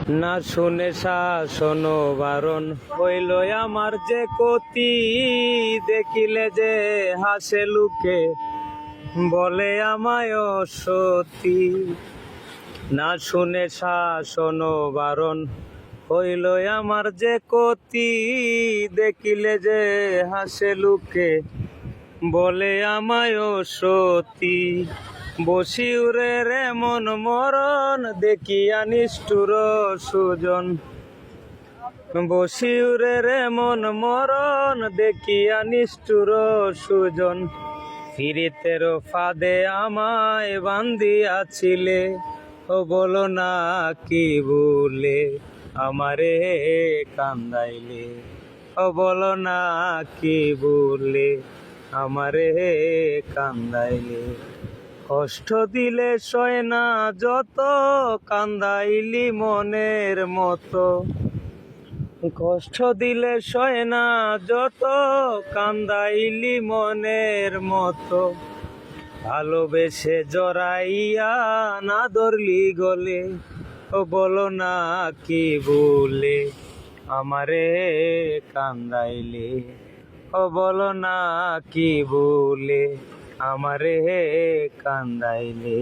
না শুনে শাসন বারণ হইল আমার যে কতি, দেখিলে যে হাসে লুকে বলে আমায় সতী। না শুনে শাসন বারণ হইল আমার যে কতি, দেখিলে যে হাসে লুকে বলে আমায় সতী। বসিউরের এমন মরণ দেখিয়া নিষ্ঠুর সুজন, বসিউরের এমন মরণ দেখিয়া নিষ্ঠুর সুজন। ফিরিতের ফাঁদে আমায় বান্ধিয়াছিলে, ও বলো না কি বলে আমারে কান্দাইলে, ও বলো না কি বলে আমারে কান্দাইলে। কষ্ট দিলে সয় না যত, কান্দাইলি মনের মতো। কষ্ট দিলে সয় না যত, কান্দাইলি মনের মতো। ভালোবেসে জড়াইয়া না ধরলি গলে, ও বলো না কি বলে আমারে কান্দাইলে, ও বলো না কি বলে আমারে কান্দাইলে।